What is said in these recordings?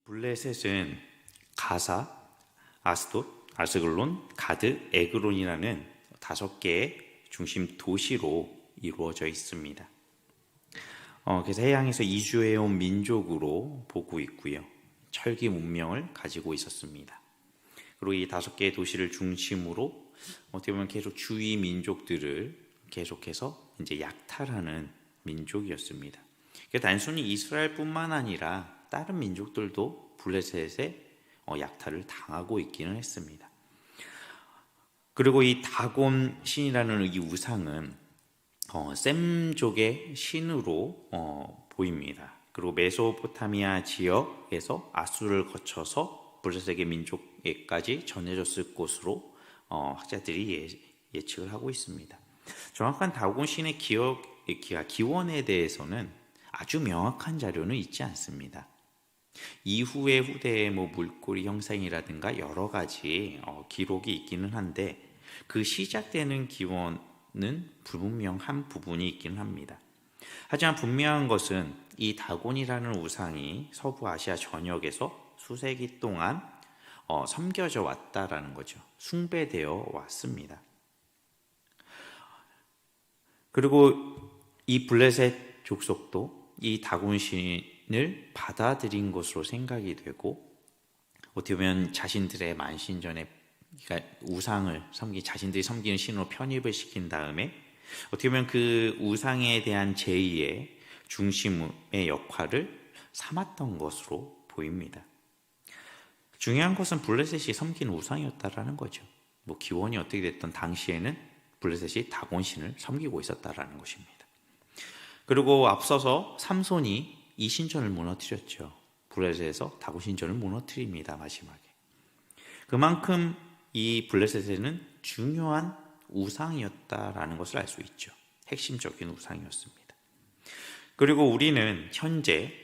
블레셋은 가사, 아스돗, 아스글론, 가드, 에그론이라는 5개의 중심 도시로 이루어져 있습니다. 그래서 해양에서 이주해온 민족으로 보고 있고요. 철기 문명을 가지고 있었습니다. 그리고 이 5개의 도시를 중심으로 어떻게 보면 계속 주위 민족들을 계속해서 이제 약탈하는 민족이었습니다. 단순히 이스라엘뿐만 아니라 다른 민족들도 블레셋의 약탈을 당하고 있기는 했습니다. 그리고 이 다곤 신이라는 이 우상은 셈족의 신으로 보입니다. 그리고 메소포타미아 지역에서 아수르를 거쳐서 블레셋의 민족에까지 전해졌을 것으로 학자들이 예측을 하고 있습니다. 정확한 다곤 신의 기원에 대해서는 아주 명확한 자료는 있지 않습니다. 이후의 후대의 물고리 형상이라든가 여러 가지 기록이 있기는 한데 그 시작되는 기원은 불분명한 부분이 있기는 합니다. 하지만 분명한 것은 이 다곤이라는 우상이 서부 아시아 전역에서 수세기 동안 섬겨져 왔다라는 거죠. 숭배되어 왔습니다. 그리고 이 블레셋 족속도 이 다곤 신을 받아들인 것으로 생각이 되고 어떻게 보면 자신들의 만신전에 그러니까 우상을 자신들이 섬기는 신으로 편입을 시킨 다음에 어떻게 보면 그 우상에 대한 제의의 중심의 역할을 삼았던 것으로 보입니다. 중요한 것은 블레셋이 섬기는 우상이었다라는 거죠. 기원이 어떻게 됐던 당시에는 블레셋이 다곤 신을 섬기고 있었다라는 것입니다. 그리고 앞서서 삼손이 이 신전을 무너뜨렸죠. 블레셋에서 다곤 신전을 무너뜨립니다. 마지막에. 그만큼 이 블레셋에는 중요한 우상이었다라는 것을 알 수 있죠. 핵심적인 우상이었습니다. 그리고 우리는 현재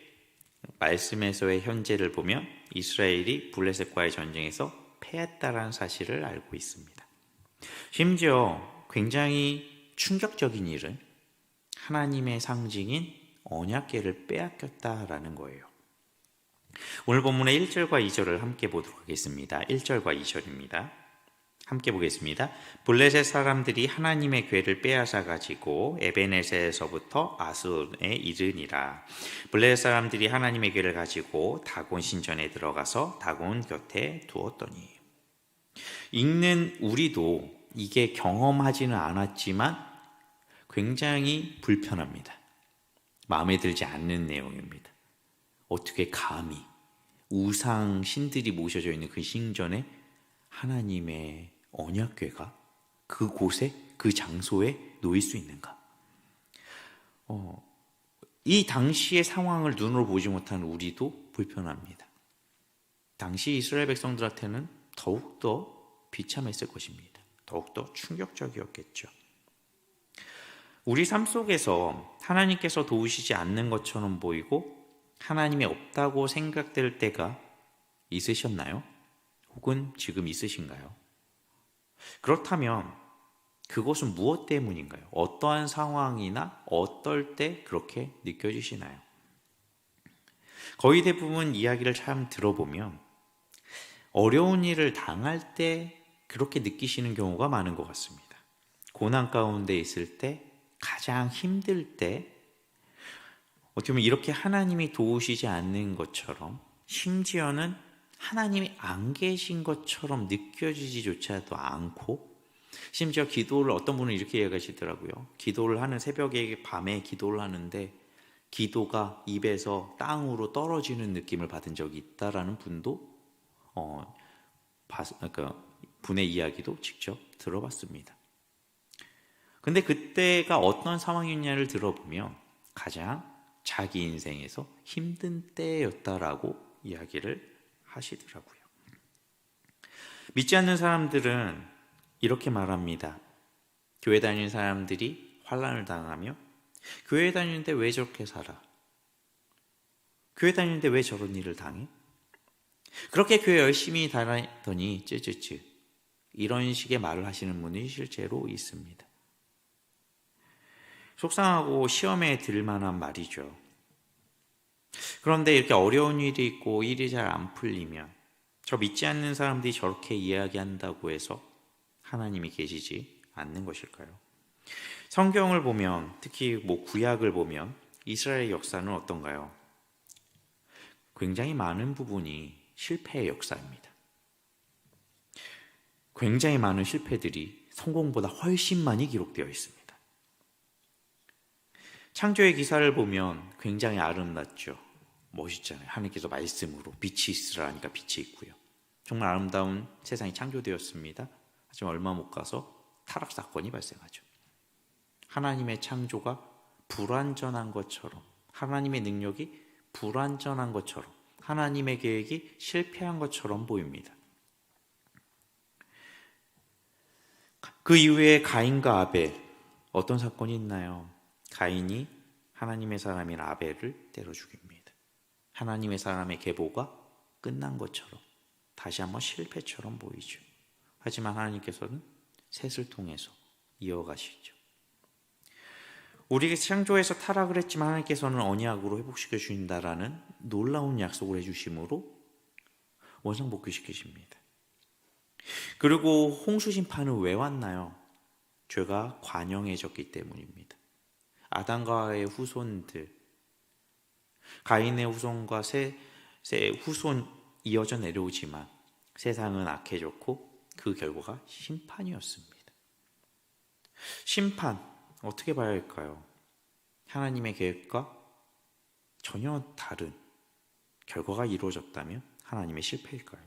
말씀에서의 현재를 보면 이스라엘이 블레셋과의 전쟁에서 패했다라는 사실을 알고 있습니다. 심지어 굉장히 충격적인 일은 하나님의 상징인 언약궤를 빼앗겼다라는 거예요. 오늘 본문의 1절과 2절을 함께 보도록 하겠습니다. 1절과 2절입니다. 함께 보겠습니다. 블레셋 사람들이 하나님의 궤를 빼앗아 가지고 에베네셀에서부터 아스온에 이르니라. 블레셋 사람들이 하나님의 궤를 가지고 다곤 신전에 들어가서 다곤 곁에 두었더니. 읽는 우리도 이게 경험하지는 않았지만 굉장히 불편합니다. 마음에 들지 않는 내용입니다. 어떻게 감히 우상 신들이 모셔져 있는 그 신전에 하나님의 언약궤가 그곳에 그 장소에 놓일 수 있는가? 이 당시의 상황을 눈으로 보지 못한 우리도 불편합니다. 당시 이스라엘 백성들한테는 더욱더 비참했을 것입니다. 더욱더 충격적이었겠죠. 우리 삶 속에서 하나님께서 도우시지 않는 것처럼 보이고 하나님이 없다고 생각될 때가 있으셨나요? 혹은 지금 있으신가요? 그렇다면 그것은 무엇 때문인가요? 어떠한 상황이나 어떨 때 그렇게 느껴지시나요? 거의 대부분 이야기를 참 들어보면 어려운 일을 당할 때 그렇게 느끼시는 경우가 많은 것 같습니다. 고난 가운데 있을 때 가장 힘들 때 어떻게 보면 이렇게 하나님이 도우시지 않는 것처럼 심지어는 하나님이 안 계신 것처럼 느껴지지조차도 않고 심지어 기도를 어떤 분은 이렇게 이야기하시더라고요. 기도를 하는 새벽에 밤에 기도를 하는데 기도가 입에서 땅으로 떨어지는 느낌을 받은 적이 있다라는 분도 분의 이야기도 직접 들어봤습니다. 근데 그때가 어떤 상황이었냐를 들어보면 가장 자기 인생에서 힘든 때였다라고 이야기를 하시더라고요. 믿지 않는 사람들은 이렇게 말합니다. 교회 다니는 사람들이 환난을 당하며 교회 다니는데 왜 저렇게 살아? 교회 다니는데 왜 저런 일을 당해? 그렇게 교회 열심히 다니더니 쯔쯔쯔 이런 식의 말을 하시는 분이 실제로 있습니다. 속상하고 시험에 들 만한 말이죠. 그런데 이렇게 어려운 일이 있고 일이 잘 안 풀리면 저 믿지 않는 사람들이 저렇게 이야기한다고 해서 하나님이 계시지 않는 것일까요? 성경을 보면, 특히 구약을 보면 이스라엘의 역사는 어떤가요? 굉장히 많은 부분이 실패의 역사입니다. 굉장히 많은 실패들이 성공보다 훨씬 많이 기록되어 있습니다. 창조의 기사를 보면 굉장히 아름답죠. 멋있잖아요. 하나님께서 말씀으로 빛이 있으라 하니까 빛이 있고요. 정말 아름다운 세상이 창조되었습니다. 하지만 얼마 못 가서 타락 사건이 발생하죠. 하나님의 창조가 불완전한 것처럼, 하나님의 능력이 불완전한 것처럼, 하나님의 계획이 실패한 것처럼 보입니다. 그 이후에 가인과 아벨, 어떤 사건이 있나요? 가인이 하나님의 사람인 아벨을 때려 죽입니다. 하나님의 사람의 계보가 끝난 것처럼 다시 한번 실패처럼 보이죠. 하지만 하나님께서는 셋을 통해서 이어가시죠. 우리가 창조에서 타락을 했지만 하나님께서는 언약으로 회복시켜 주신다라는 놀라운 약속을 해주심으로 원상복귀시키십니다. 그리고 홍수 심판은 왜 왔나요? 죄가 관영해졌기 때문입니다. 아담과의 후손들, 가인의 후손과 셋의 후손 이어져 내려오지만 세상은 악해졌고 그 결과가 심판이었습니다. 심판, 어떻게 봐야 할까요? 하나님의 계획과 전혀 다른 결과가 이루어졌다면 하나님의 실패일까요?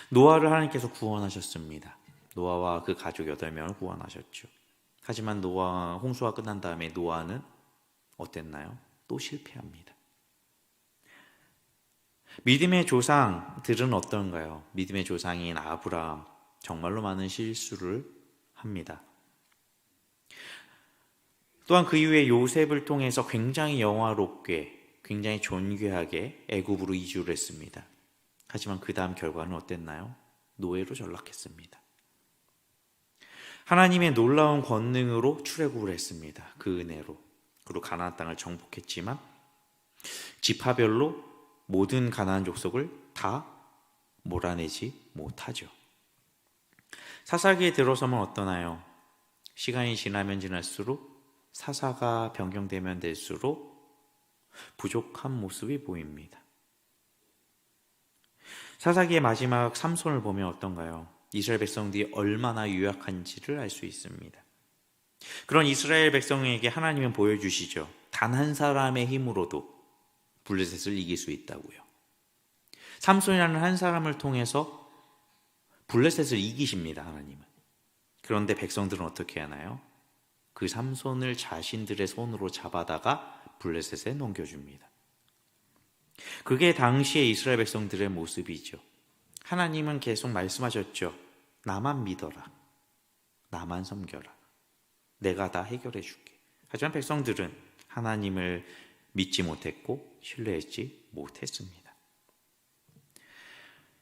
노아를 하나님께서 구원하셨습니다. 노아와 그 가족 8명을 구원하셨죠. 하지만 홍수가 끝난 다음에 노아는 어땠나요? 또 실패합니다. 믿음의 조상들은 어떤가요? 믿음의 조상인 아브라함, 정말로 많은 실수를 합니다. 또한 그 이후에 요셉을 통해서 굉장히 영화롭게, 굉장히 존귀하게 애굽으로 이주를 했습니다. 하지만 그 다음 결과는 어땠나요? 노예로 전락했습니다. 하나님의 놀라운 권능으로 출애굽을 했습니다. 그 은혜로. 그리고 가나안 땅을 정복했지만 지파별로 모든 가나안 족속을 다 몰아내지 못하죠. 사사기에 들어서면 어떠나요? 시간이 지나면 지날수록 사사가 변경되면 될수록 부족한 모습이 보입니다. 사사기의 마지막 삼손을 보면 어떤가요? 이스라엘 백성들이 얼마나 유약한지를 알 수 있습니다. 그런 이스라엘 백성에게 하나님은 보여주시죠. 단 한 사람의 힘으로도 블레셋을 이길 수 있다고요. 삼손이라는 한 사람을 통해서 블레셋을 이기십니다, 하나님은. 그런데 백성들은 어떻게 하나요? 그 삼손을 자신들의 손으로 잡아다가 블레셋에 넘겨줍니다. 그게 당시의 이스라엘 백성들의 모습이죠. 하나님은 계속 말씀하셨죠. 나만 믿어라. 나만 섬겨라. 내가 다 해결해 줄게. 하지만 백성들은 하나님을 믿지 못했고 신뢰하지 못했습니다.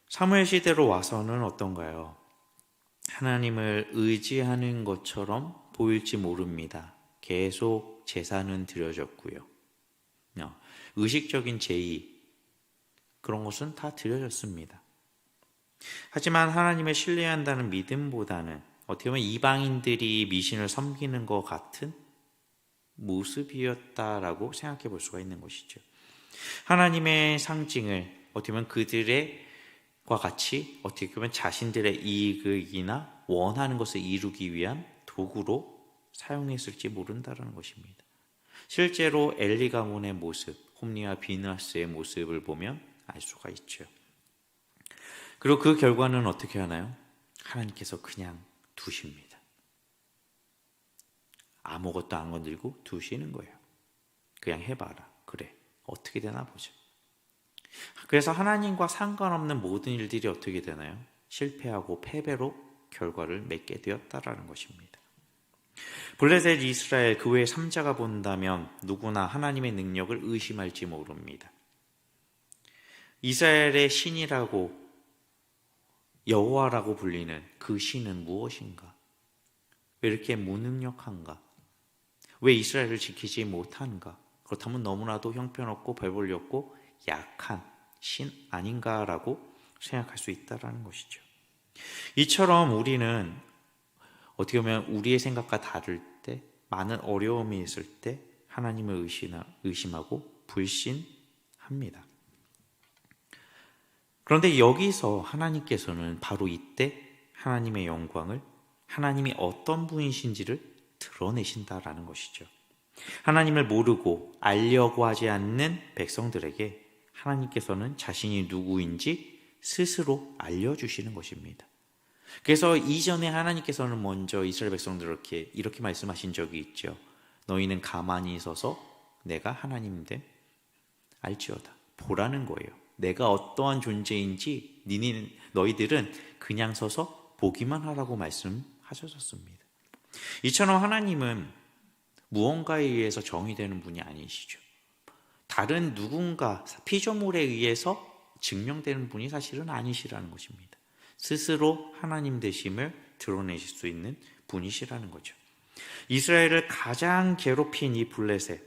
사무엘 시대로 와서는 어떤가요? 하나님을 의지하는 것처럼 보일지 모릅니다. 계속 제사는 드려졌고요. 의식적인 제의, 그런 것은 다 드려졌습니다. 하지만 하나님을 신뢰한다는 믿음보다는 어떻게 보면 이방인들이 미신을 섬기는 것 같은 모습이었다라고 생각해 볼 수가 있는 것이죠. 하나님의 상징을 어떻게 보면 그들과 같이 어떻게 보면 자신들의 이익이나 원하는 것을 이루기 위한 도구로 사용했을지 모른다는 것입니다. 실제로 엘리 가문의 모습, 홈리와 비느하스의 모습을 보면 알 수가 있죠. 그리고 그 결과는 어떻게 하나요? 하나님께서 그냥 두십니다. 아무것도 안 건들고 두시는 거예요. 그냥 해봐라. 그래, 어떻게 되나 보자. 그래서 하나님과 상관없는 모든 일들이 어떻게 되나요? 실패하고 패배로 결과를 맺게 되었다라는 것입니다. 블레셋, 이스라엘, 그 외의 3자가 본다면 누구나 하나님의 능력을 의심할지 모릅니다. 이스라엘의 신이라고, 여호와라고 불리는 그 신은 무엇인가? 왜 이렇게 무능력한가? 왜 이스라엘을 지키지 못한가? 그렇다면 너무나도 형편없고 별볼일 없고 약한 신 아닌가라고 생각할 수 있다는 것이죠. 이처럼 우리는 어떻게 보면 우리의 생각과 다를 때, 많은 어려움이 있을 때 하나님을 의심하고 불신합니다. 그런데 여기서 하나님께서는 바로 이때 하나님의 영광을, 하나님이 어떤 분이신지를 드러내신다라는 것이죠. 하나님을 모르고 알려고 하지 않는 백성들에게 하나님께서는 자신이 누구인지 스스로 알려주시는 것입니다. 그래서 이전에 하나님께서는 먼저 이스라엘 백성들에게 이렇게 말씀하신 적이 있죠. 너희는 가만히 있어서 내가 하나님됨 알지어다. 보라는 거예요. 내가 어떠한 존재인지 너희들은 그냥 서서 보기만 하라고 말씀하셨습니다. 이처럼 하나님은 무언가에 의해서 정의되는 분이 아니시죠. 다른 누군가 피조물에 의해서 증명되는 분이 사실은 아니시라는 것입니다. 스스로 하나님 되심을 드러내실 수 있는 분이시라는 거죠. 이스라엘을 가장 괴롭힌 이 블레셋,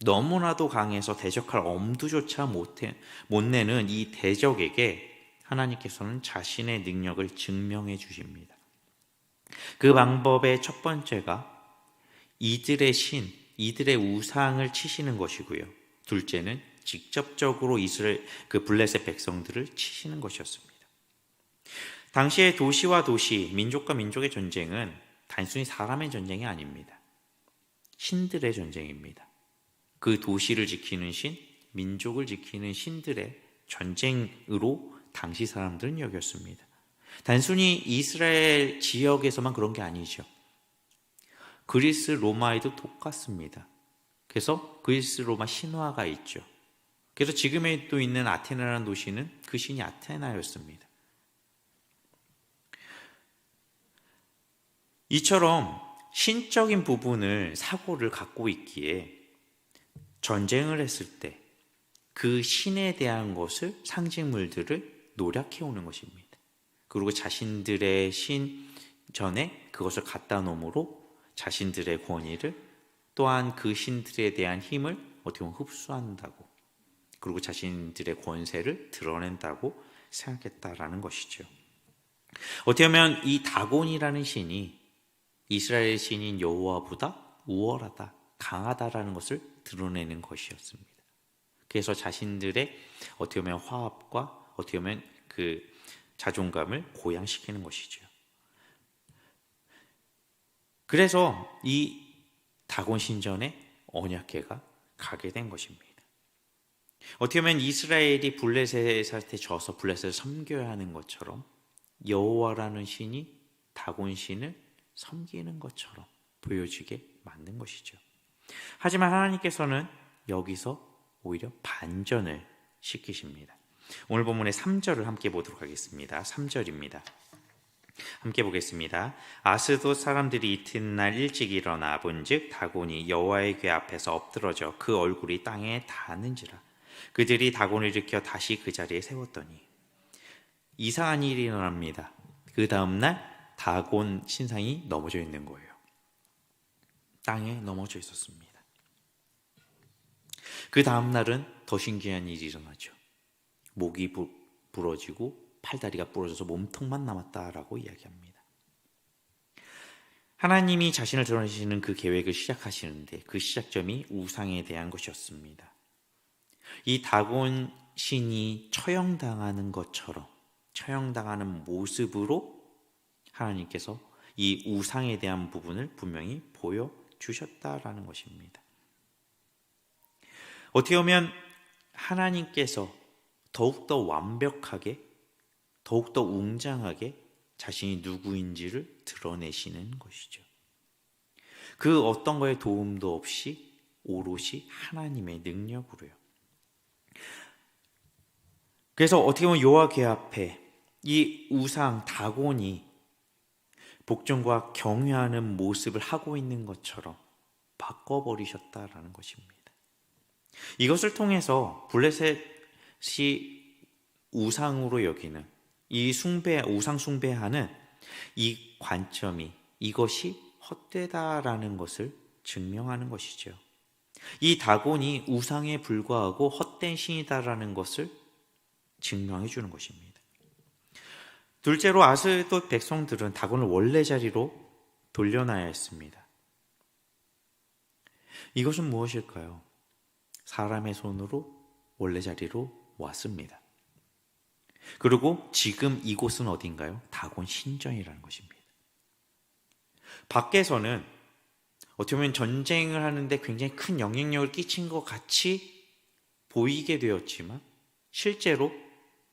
너무나도 강해서 대적할 엄두조차 못 내는 이 대적에게 하나님께서는 자신의 능력을 증명해 주십니다. 그 방법의 첫 번째가 이들의 신, 이들의 우상을 치시는 것이고요. 둘째는 직접적으로 이스라엘 그 블레셋 백성들을 치시는 것이었습니다. 당시의 도시와 도시, 민족과 민족의 전쟁은 단순히 사람의 전쟁이 아닙니다. 신들의 전쟁입니다. 그 도시를 지키는 신, 민족을 지키는 신들의 전쟁으로 당시 사람들은 여겼습니다. 단순히 이스라엘 지역에서만 그런 게 아니죠. 그리스 로마에도 똑같습니다. 그래서 그리스 로마 신화가 있죠. 그래서 지금에 또 있는 아테네라는 도시는 그 신이 아테나였습니다. 이처럼 신적인 부분을 사고를 갖고 있기에 전쟁을 했을 때 그 신에 대한 것을 상징물들을 노력해 오는 것입니다. 그리고 자신들의 신 전에 그것을 갖다 놓음으로 자신들의 권위를 또한 그 신들에 대한 힘을 어떻게 보면 흡수한다고, 그리고 자신들의 권세를 드러낸다고 생각했다라는 것이죠. 어떻게 보면 이 다곤이라는 신이 이스라엘 신인 여호와보다 우월하다, 강하다라는 것을 드러내는 것이었습니다. 그래서 자신들의 어떻게 보면 화합과 어떻게 보면 그 자존감을 고양시키는 것이죠. 그래서 이 다곤 신전에 언약궤가 가게 된 것입니다. 어떻게 보면 이스라엘이 블레셋한테 져서 블레셋을 섬겨야 하는 것처럼 여호와라는 신이 다곤 신을 섬기는 것처럼 보여지게 만든 것이죠. 하지만 하나님께서는 여기서 오히려 반전을 시키십니다. 오늘 본문의 3절을 함께 보도록 하겠습니다. 3절입니다. 함께 보겠습니다. 아스돗 사람들이 이튿날 일찍 일어나 본즉 다곤이 여호와의 궤 앞에서 엎드러져 그 얼굴이 땅에 닿았는지라. 그들이 다곤을 일으켜 다시 그 자리에 세웠더니 이상한 일이 일어납니다. 그 다음날 다곤 신상이 넘어져 있는 거예요. 땅에 넘어져 있었습니다. 그 다음날은 더 신기한 일이 일어나죠. 목이 부러지고 팔다리가 부러져서 몸통만 남았다라고 이야기합니다. 하나님이 자신을 드러내시는 그 계획을 시작하시는데 그 시작점이 우상에 대한 것이었습니다. 이 다곤 신이 처형당하는 것처럼, 처형당하는 모습으로 하나님께서 이 우상에 대한 부분을 분명히 보여주셨다라는 것입니다. 어떻게 보면 하나님께서 더욱더 완벽하게, 더욱더 웅장하게 자신이 누구인지를 드러내시는 것이죠. 그 어떤 거에 도움도 없이 오롯이 하나님의 능력으로요. 그래서 어떻게 보면 여호와 궤 앞에 이 우상 다곤이 복종과 경외하는 모습을 하고 있는 것처럼 바꿔버리셨다라는 것입니다. 이것을 통해서 블레셋이 우상으로 여기는 이 우상 숭배하는 이 관점이, 이것이 헛되다라는 것을 증명하는 것이죠. 이 다곤이 우상에 불과하고 헛된 신이다라는 것을 증명해 주는 것입니다. 둘째로 아스돗 백성들은 다곤을 원래 자리로 돌려놔야 했습니다. 이것은 무엇일까요? 사람의 손으로 원래 자리로 모았습니다. 그리고 지금 이곳은 어딘가요? 다곤 신전이라는 것입니다. 밖에서는 어떻게 보면 전쟁을 하는데 굉장히 큰 영향력을 끼친 것 같이 보이게 되었지만 실제로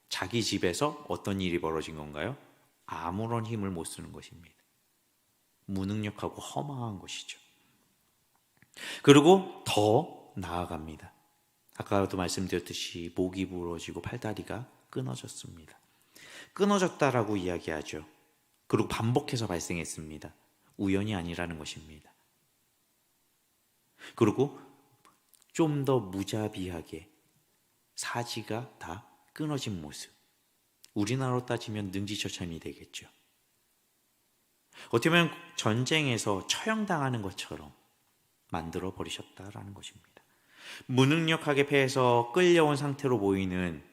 자기 집에서 어떤 일이 벌어진 건가요? 아무런 힘을 못 쓰는 것입니다. 무능력하고 허망한 것이죠. 그리고 더 나아갑니다. 아까도 말씀드렸듯이 목이 부러지고 팔다리가 끊어졌습니다. 끊어졌다라고 이야기하죠. 그리고 반복해서 발생했습니다. 우연이 아니라는 것입니다. 그리고 좀 더 무자비하게 사지가 다 끊어진 모습. 우리나라로 따지면 능지처참이 되겠죠. 어떻게 보면 전쟁에서 처형당하는 것처럼 만들어 버리셨다라는 것입니다. 무능력하게 패해서 끌려온 상태로 보이는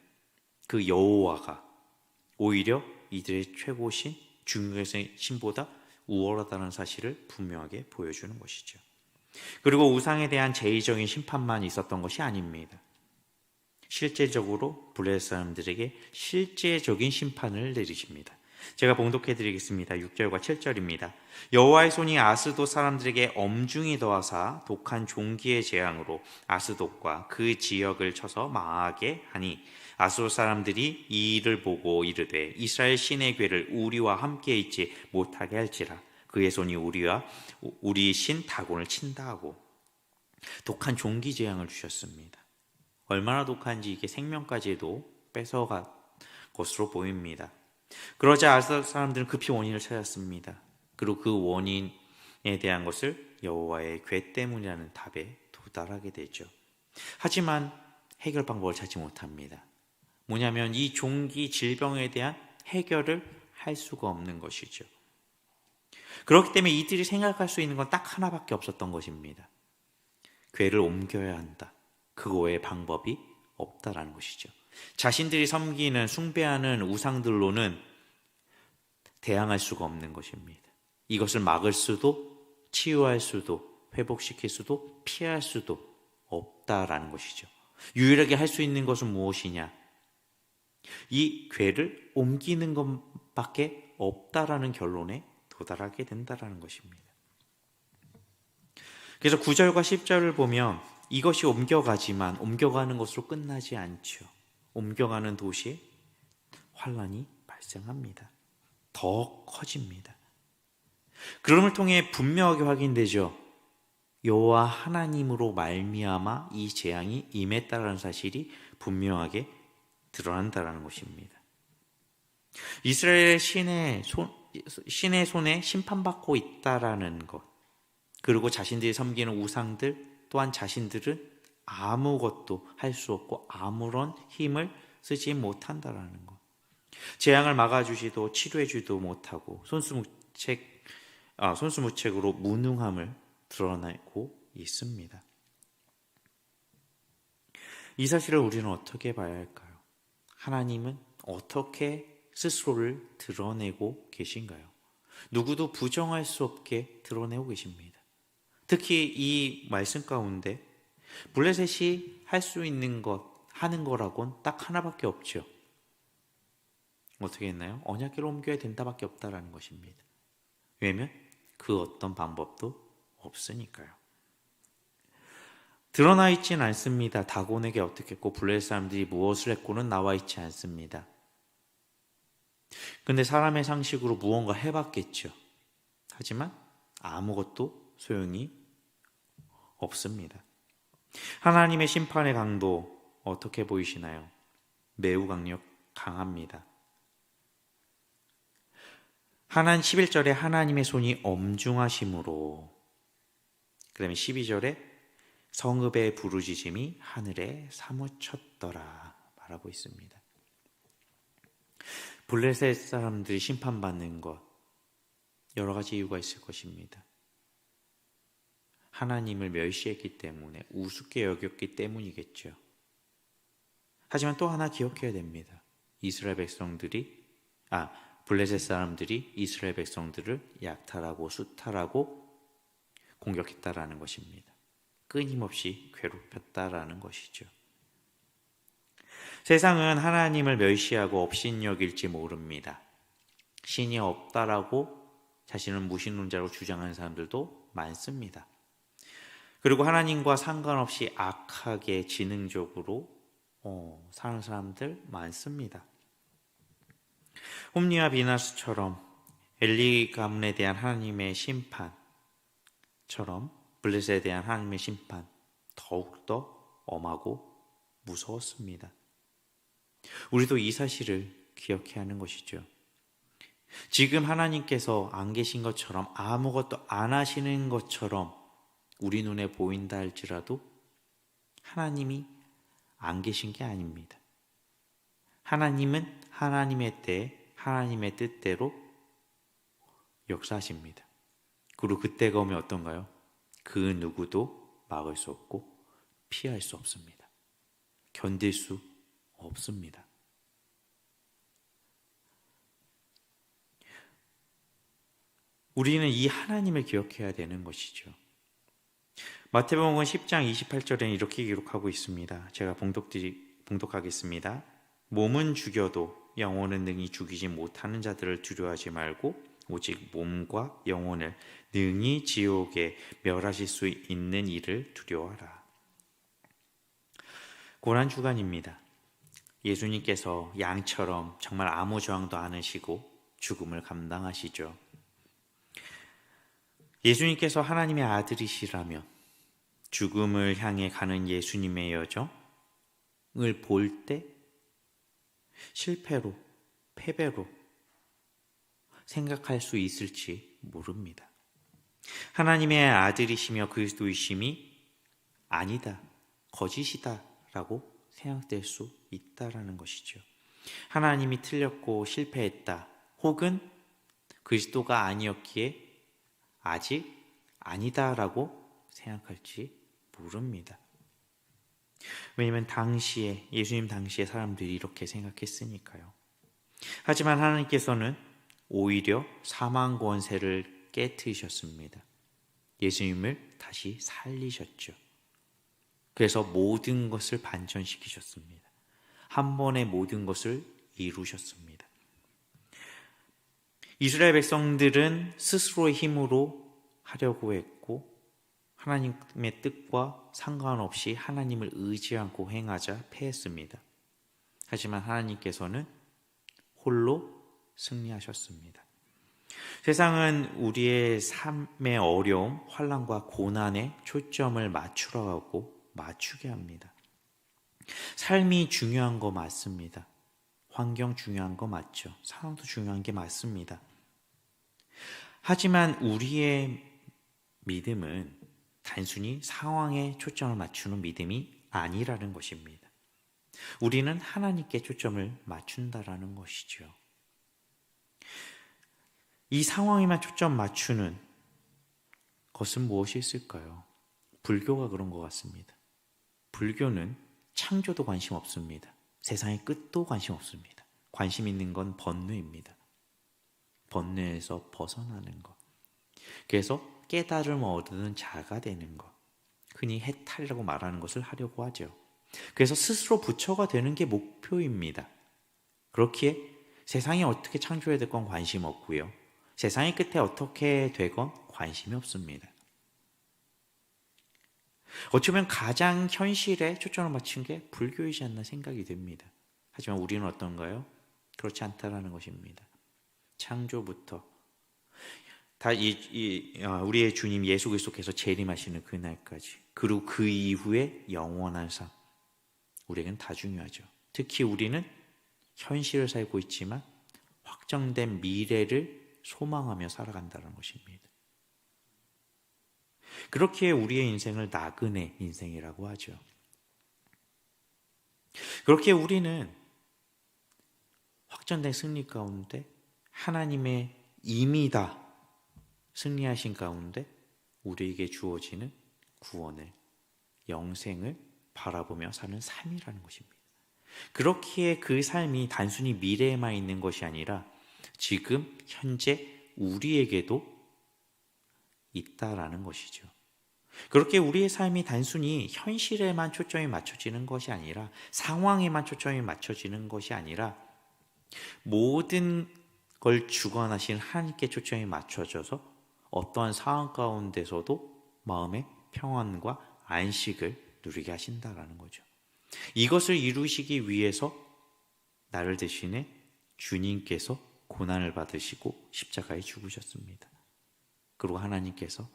그 여호와가 오히려 이들의 최고신 중국의 신보다 우월하다는 사실을 분명하게 보여주는 것이죠. 그리고 우상에 대한 제의적인 심판만 있었던 것이 아닙니다. 실제적으로 블레셋 사람들에게 실제적인 심판을 내리십니다. 제가 봉독해 드리겠습니다. 6절과 7절입니다. 여호와의 손이 아스돗 사람들에게 엄중히 더하사 독한 종기의 재앙으로 아스돗과 그 지역을 쳐서 망하게 하니 아스돗 사람들이 이 일을 보고 이르되 이스라엘 신의 괴를 우리와 함께 있지 못하게 할지라. 그의 손이 우리 신 다곤을 친다 하고 독한 종기 재앙을 주셨습니다. 얼마나 독한지 이게 생명까지도 뺏어간 것으로 보입니다. 그러자 아스돗 사람들은 급히 원인을 찾았습니다. 그리고 그 원인에 대한 것을 여호와의 괴 때문이라는 답에 도달하게 되죠. 하지만 해결 방법을 찾지 못합니다. 뭐냐면 이 종기 질병에 대한 해결을 할 수가 없는 것이죠. 그렇기 때문에 이들이 생각할 수 있는 건 딱 하나밖에 없었던 것입니다. 괴를 옮겨야 한다. 그거 외에 방법이 없다라는 것이죠. 자신들이 섬기는 숭배하는 우상들로는 대항할 수가 없는 것입니다. 이것을 막을 수도 치유할 수도 회복시킬 수도 피할 수도 없다라는 것이죠. 유일하게 할 수 있는 것은 무엇이냐? 이 괴를 옮기는 것밖에 없다라는 결론에 도달하게 된다라는 것입니다. 그래서 9절과 10절을 보면 이것이 옮겨가지만 옮겨가는 것으로 끝나지 않죠. 옮겨가는 도시에 환란이 발생합니다. 더 커집니다. 그럼을 통해 분명하게 확인되죠. 여호와 하나님으로 말미암아 이 재앙이 임했다라는 사실이 분명하게 드러난다라는 것입니다. 이스라엘의 신의 손에 심판받고 있다라는 것, 그리고 자신들이 섬기는 우상들 또한 자신들은 아무것도 할 수 없고 아무런 힘을 쓰지 못한다라는 것. 재앙을 막아주지도 치료해주지도 못하고 손수무책으로 무능함을 드러내고 있습니다. 이 사실을 우리는 어떻게 봐야 할까요? 하나님은 어떻게 스스로를 드러내고 계신가요? 누구도 부정할 수 없게 드러내고 계십니다. 특히 이 말씀 가운데 블레셋이 할 수 있는 것, 하는 거라고는 딱 하나밖에 없죠. 어떻게 했나요? 언약궤를 옮겨야 된다밖에 없다라는 것입니다. 왜냐면 그 어떤 방법도 없으니까요. 드러나 있지는 않습니다. 다곤에게 어떻게 했고 블레셋 사람들이 무엇을 했고는 나와 있지 않습니다. 근데 사람의 상식으로 무언가 해봤겠죠. 하지만 아무것도 소용이 없습니다. 하나님의 심판의 강도 어떻게 보이시나요? 매우 강합니다. 11절에 하나님의 손이 엄중하심으로, 그 다음에 12절에 성읍의 부르짖음이 하늘에 사무쳤더라 말하고 있습니다. 블레셋 사람들이 심판받는 것 여러 가지 이유가 있을 것입니다. 하나님을 멸시했기 때문에 우습게 여겼기 때문이겠죠. 하지만 또 하나 기억해야 됩니다. 블레셋 사람들이 이스라엘 백성들을 약탈하고 수탈하고 공격했다라는 것입니다. 끊임없이 괴롭혔다라는 것이죠. 세상은 하나님을 멸시하고 업신여길지 모릅니다. 신이 없다라고 자신을 무신론자로 주장하는 사람들도 많습니다. 그리고 하나님과 상관없이 악하게 지능적으로 사는 사람들 많습니다. 홈리와 비나스처럼 엘리 가문에 대한 하나님의 심판처럼 블레셋에 대한 하나님의 심판 더욱더 엄하고 무서웠습니다. 우리도 이 사실을 기억해야 하는 것이죠. 지금 하나님께서 안 계신 것처럼 아무것도 안 하시는 것처럼 우리 눈에 보인다 할지라도 하나님이 안 계신 게 아닙니다. 하나님은 하나님의 때에 하나님의 뜻대로 역사하십니다. 그리고 그때가 오면 어떤가요? 그 누구도 막을 수 없고 피할 수 없습니다. 견딜 수 없습니다. 우리는 이 하나님을 기억해야 되는 것이죠. 마태복음 10장 28절에는 이렇게 기록하고 있습니다. 제가 봉독하겠습니다. 몸은 죽여도 영혼은 능히 죽이지 못하는 자들을 두려워하지 말고 오직 몸과 영혼을 능히 지옥에 멸하실 수 있는 이를 두려워하라. 고난주간입니다. 예수님께서 양처럼 정말 아무 저항도 안 하시고 죽음을 감당하시죠. 예수님께서 하나님의 아들이시라면 죽음을 향해 가는 예수님의 여정을 볼 때 실패로, 패배로 생각할 수 있을지 모릅니다. 하나님의 아들이시며 그리스도이심이 아니다, 거짓이다 라고 생각될 수 있다라는 것이죠. 하나님이 틀렸고 실패했다, 혹은 그리스도가 아니었기에 아직 아니다라고 생각할지 모릅니다. 왜냐하면 예수님 당시에 사람들이 이렇게 생각했으니까요. 하지만 하나님께서는 오히려 사망 권세를 깨트리셨습니다. 예수님을 다시 살리셨죠. 그래서 모든 것을 반전시키셨습니다. 한 번에 모든 것을 이루셨습니다. 이스라엘 백성들은 스스로의 힘으로 하려고 했고 하나님의 뜻과 상관없이 하나님을 의지 않고 행하자 패했습니다. 하지만 하나님께서는 홀로 승리하셨습니다. 세상은 우리의 삶의 어려움, 환난과 고난에 초점을 맞추게 합니다. 삶이 중요한 거 맞습니다. 환경 중요한 거 맞죠. 상황도 중요한 게 맞습니다. 하지만 우리의 믿음은 단순히 상황에 초점을 맞추는 믿음이 아니라는 것입니다. 우리는 하나님께 초점을 맞춘다라는 것이죠. 이 상황에만 초점 맞추는 것은 무엇이 있을까요? 불교가 그런 것 같습니다. 불교는 창조도 관심 없습니다. 세상의 끝도 관심 없습니다. 관심 있는 건 번뇌입니다. 번뇌에서 벗어나는 것. 그래서 깨달음을 얻는 자가 되는 것. 흔히 해탈이라고 말하는 것을 하려고 하죠. 그래서 스스로 부처가 되는 게 목표입니다. 그렇기에 세상이 어떻게 창조해야 될 건 관심 없고요. 세상의 끝에 어떻게 되건 관심이 없습니다. 어쩌면 가장 현실에 초점을 맞춘 게 불교이지 않나 생각이 됩니다. 하지만 우리는 어떤가요? 그렇지 않다라는 것입니다. 창조부터 우리의 주님 예수 그리스도께서 재림하시는 그날까지, 그리고 그 이후에 영원한 삶, 우리에게는 다 중요하죠. 특히 우리는 현실을 살고 있지만 확정된 미래를 소망하며 살아간다는 것입니다. 그렇기에 우리의 인생을 나그네 인생이라고 하죠. 그렇기에 우리는 확정된 승리 가운데 하나님의 이미 다 승리하신 가운데 우리에게 주어지는 구원을, 영생을 바라보며 사는 삶이라는 것입니다. 그렇기에 그 삶이 단순히 미래에만 있는 것이 아니라 지금 현재 우리에게도 있다라는 것이죠. 그렇게 우리의 삶이 단순히 현실에만 초점이 맞춰지는 것이 아니라, 상황에만 초점이 맞춰지는 것이 아니라 모든 걸 주관하신 하나님께 초점이 맞춰져서 어떠한 상황 가운데서도 마음의 평안과 안식을 누리게 하신다라는 거죠. 이것을 이루시기 위해서 나를 대신해 주님께서 고난을 받으시고 십자가에 죽으셨습니다. 그리고 하나님께서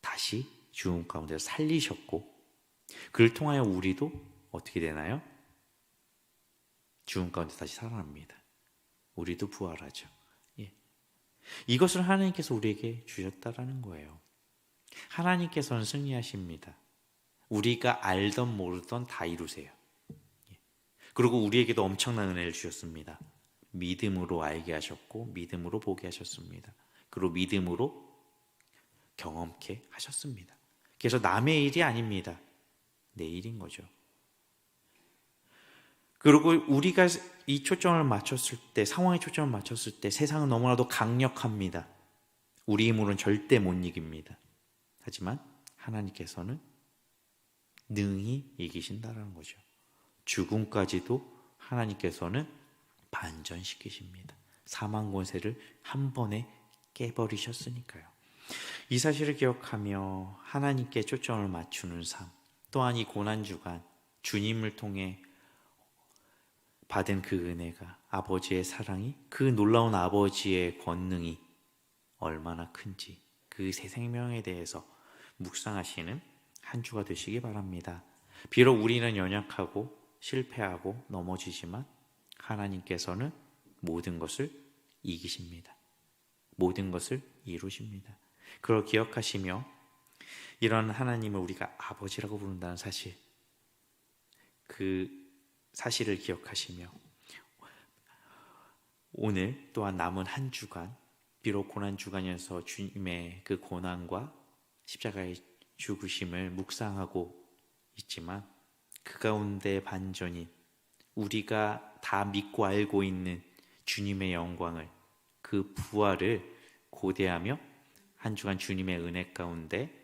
다시 죽음 가운데 살리셨고, 그를 통하여 우리도 어떻게 되나요? 죽음 가운데 다시 살아납니다. 우리도 부활하죠. 이것을 하나님께서 우리에게 주셨다라는 거예요. 하나님께서는 승리하십니다. 우리가 알던 모르던 다 이루세요. 그리고 우리에게도 엄청난 은혜를 주셨습니다. 믿음으로 알게 하셨고 믿음으로 보게 하셨습니다. 그리고 믿음으로 경험케 하셨습니다. 그래서 남의 일이 아닙니다. 내 일인 거죠. 그리고 우리가 이 초점을 맞췄을 때, 상황에 초점을 맞췄을 때 세상은 너무나도 강력합니다. 우리 힘으로는 절대 못 이깁니다. 하지만 하나님께서는 능히 이기신다는 거죠. 죽음까지도 하나님께서는 반전시키십니다. 사망 권세를 한 번에 깨버리셨으니까요. 이 사실을 기억하며 하나님께 초점을 맞추는 삶, 또한 이 고난주간 주님을 통해 받은 그 은혜가, 아버지의 사랑이, 그 놀라운 아버지의 권능이 얼마나 큰지, 그 새 생명에 대해서 묵상하시는 한 주가 되시기 바랍니다. 비록 우리는 연약하고 실패하고 넘어지지만 하나님께서는 모든 것을 이기십니다. 모든 것을 이루십니다. 그걸 기억하시며 이런 하나님을 우리가 아버지라고 부른다는 사실, 그 사실을 기억하시며 오늘 또한 남은 한 주간, 비록 고난 주간이어서 주님의 그 고난과 십자가의 죽으심을 묵상하고 있지만 그 가운데 반전인 우리가 다 믿고 알고 있는 주님의 영광을, 그 부활을 고대하며 한 주간 주님의 은혜 가운데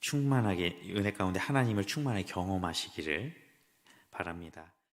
충만하게, 은혜 가운데 하나님을 충만하게 경험하시기를 바랍니다.